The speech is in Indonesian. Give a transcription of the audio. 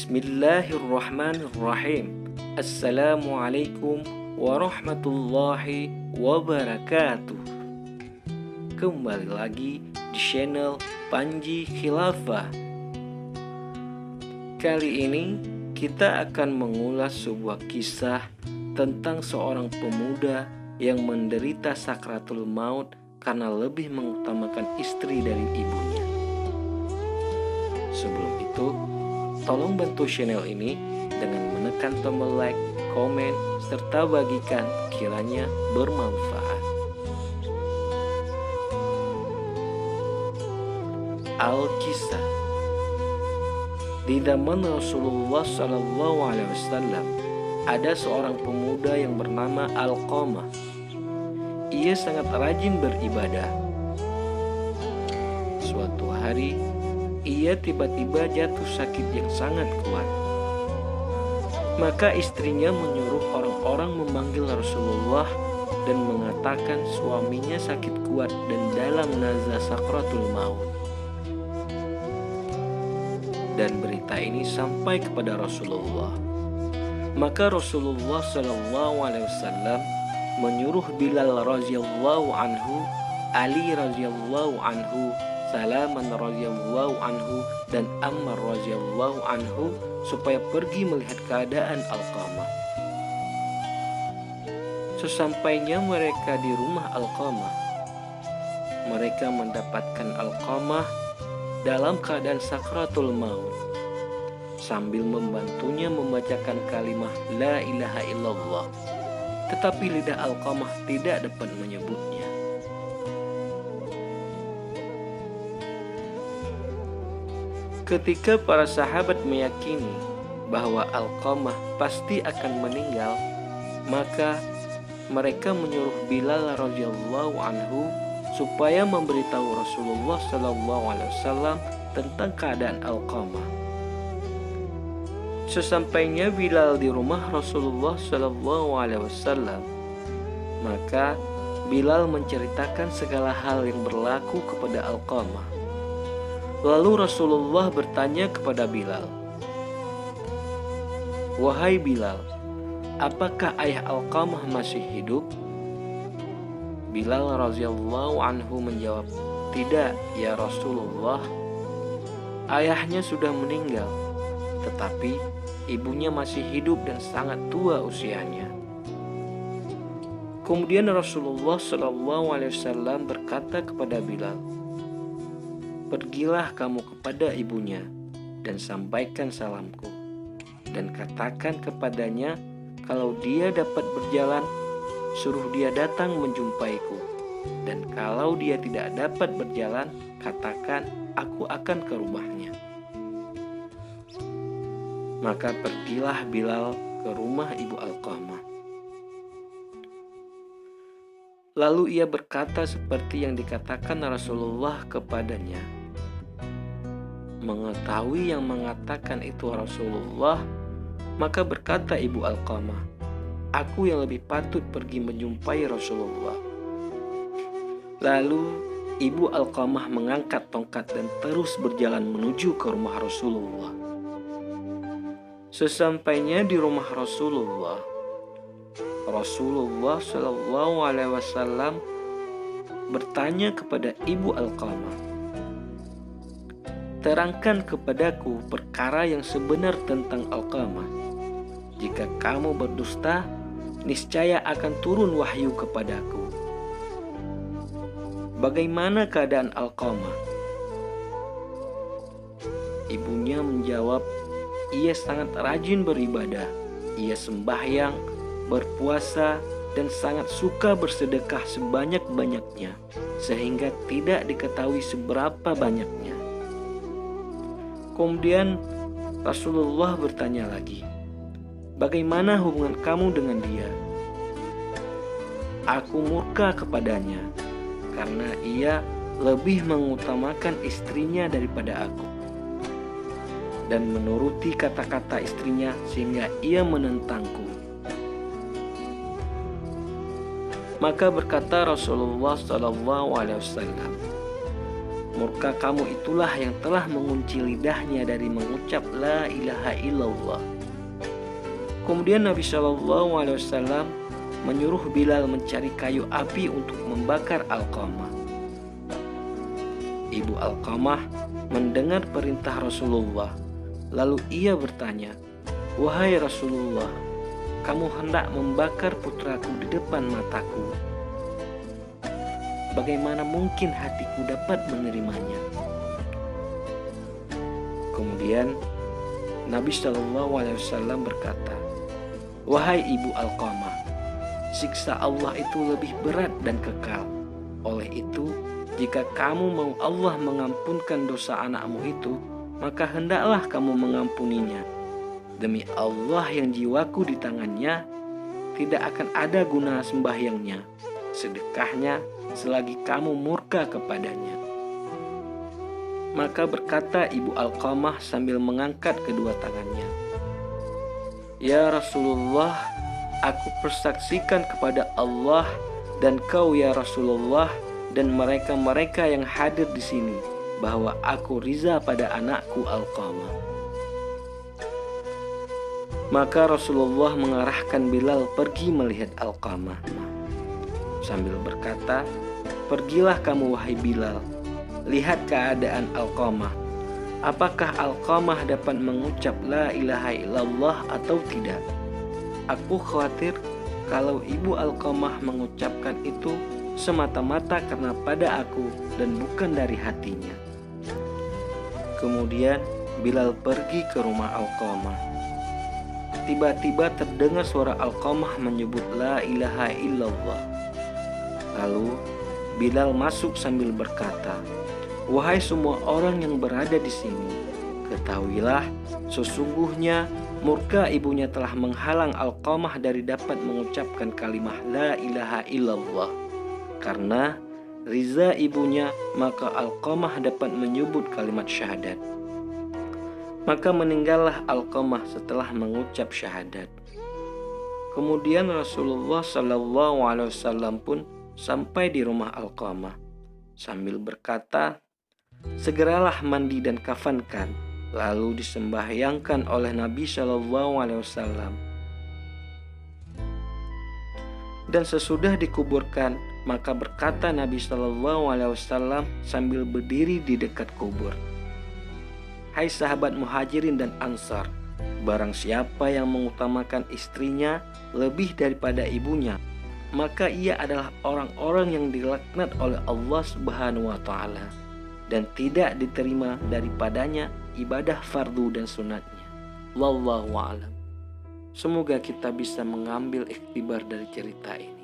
Bismillahirrahmanirrahim. Assalamualaikum warahmatullahi wabarakatuh. Kembali lagi di channel Panji Khilafah. Kali ini kita akan mengulas sebuah kisah tentang seorang pemuda yang menderita sakratul maut karena lebih mengutamakan istri dari ibunya. Sebelum itu, tolong bantu channel ini dengan menekan tombol like, komen, serta bagikan kiranya bermanfaat. Al-Kisah. Di zaman Rasulullah SAW ada seorang pemuda yang bernama Alqamah. Ia sangat rajin beribadah. Suatu hari, ia tiba-tiba jatuh sakit yang sangat kuat. Maka istrinya menyuruh orang-orang memanggil Rasulullah dan mengatakan suaminya sakit kuat dan dalam nazah sakratul maut. Dan berita ini sampai kepada Rasulullah. Maka Rasulullah SAW menyuruh Bilal radhiyallahu anhu, Ali radhiyallahu anhu, Salaman radhiyallahu anhu, dan Ammar radhiyallahu anhu supaya pergi melihat keadaan Alqamah. Sesampainya mereka di rumah Alqamah, mereka mendapatkan Alqamah dalam keadaan sakratul maut, sambil membantunya membacakan kalimat La ilaha illallah. Tetapi lidah Alqamah tidak dapat menyebutnya. Ketika para sahabat meyakini bahwa Alqamah pasti akan meninggal, maka mereka menyuruh Bilal radhiyallahu anhu supaya memberitahu Rasulullah SAW tentang keadaan Alqamah. Sesampainya Bilal di rumah Rasulullah SAW, maka Bilal menceritakan segala hal yang berlaku kepada Alqamah. Lalu Rasulullah bertanya kepada Bilal, "Wahai Bilal, apakah ayah Alqamah masih hidup?" Bilal radhiyallahu anhu menjawab, "Tidak, ya Rasulullah. Ayahnya sudah meninggal, tetapi ibunya masih hidup dan sangat tua usianya." Kemudian Rasulullah SAW berkata kepada Bilal, "Pergilah kamu kepada ibunya dan sampaikan salamku, dan katakan kepadanya kalau dia dapat berjalan, suruh dia datang menjumpaiku, dan kalau dia tidak dapat berjalan, katakan aku akan ke rumahnya." Maka pergilah Bilal ke rumah ibu Alqamah. Lalu ia berkata seperti yang dikatakan Rasulullah kepadanya. Mengetahui yang mengatakan itu Rasulullah, maka berkata ibu Alqamah, "Aku yang lebih patut pergi menjumpai Rasulullah." Lalu ibu Alqamah mengangkat tongkat dan terus berjalan menuju ke rumah Rasulullah. Sesampainya di rumah Rasulullah, Rasulullah SAW bertanya kepada ibu Alqamah, "Terangkan kepadaku perkara yang sebenar tentang Alqamah. Jika kamu berdusta, niscaya akan turun wahyu kepadaku." "Bagaimana keadaan Alqamah?" Ibunya menjawab, "Ia sangat rajin beribadah. Ia sembahyang, berpuasa, dan sangat suka bersedekah sebanyak-banyaknya, sehingga tidak diketahui seberapa banyaknya." Kemudian Rasulullah bertanya lagi, "Bagaimana hubungan kamu dengan dia?" "Aku murka kepadanya karena ia lebih mengutamakan istrinya daripada aku, dan menuruti kata-kata istrinya sehingga ia menentangku." Maka berkata Rasulullah SAW, murka kamu itulah yang telah mengunci lidahnya dari mengucap la ilaha illallah. Kemudian Nabi SAW menyuruh Bilal mencari kayu api untuk membakar Alqamah. Ibu Alqamah mendengar perintah Rasulullah, lalu ia bertanya, "Wahai Rasulullah, kamu hendak membakar putraku di depan mataku. Bagaimana mungkin hatiku dapat menerimanya?" Kemudian Nabi SAW berkata, "Wahai ibu Alqamah, siksa Allah itu lebih berat dan kekal. Oleh itu, jika kamu mau Allah mengampunkan dosa anakmu itu, maka hendaklah kamu mengampuninya. Demi Allah yang jiwaku di tangannya, tidak akan ada guna sembahyangnya, sedekahnya, selagi kamu murka kepadanya." Maka berkata ibu Alqamah sambil mengangkat kedua tangannya, "Ya Rasulullah, aku persaksikan kepada Allah dan kau ya Rasulullah dan mereka-mereka yang hadir di sini bahwa aku riza pada anakku Alqamah." Maka Rasulullah mengarahkan Bilal pergi melihat Alqamah sambil berkata, "Pergilah kamu wahai Bilal, lihat keadaan Alqamah. Apakah Alqamah dapat mengucap la ilaha illallah atau tidak? Aku khawatir kalau ibu Alqamah mengucapkan itu semata-mata karena pada aku dan bukan dari hatinya." Kemudian Bilal pergi ke rumah Alqamah. Tiba-tiba terdengar suara Alqamah menyebut la ilaha illallah. Lalu Bilal masuk sambil berkata, "Wahai semua orang yang berada di sini, ketahuilah sesungguhnya murka ibunya telah menghalang Alqamah dari dapat mengucapkan kalimat la ilaha illallah. Karena riza ibunya, maka Alqamah dapat menyebut kalimat syahadat. Maka meninggallah Alqamah setelah mengucap syahadat." Kemudian Rasulullah SAW pun sampai di rumah Alqamah sambil berkata, "Segeralah mandi dan kafankan." Lalu disembahyangkan oleh Nabi SAW. Dan sesudah dikuburkan, maka berkata Nabi SAW sambil berdiri di dekat kubur, "Hai sahabat Muhajirin dan Ansar, barang siapa yang mengutamakan istrinya lebih daripada ibunya, maka ia adalah orang-orang yang dilaknat oleh Allah Subhanahu wa Ta'ala dan tidak diterima daripadanya ibadah fardu dan sunatnya. Wallahu a'lam." Semoga kita bisa mengambil iktibar dari cerita ini.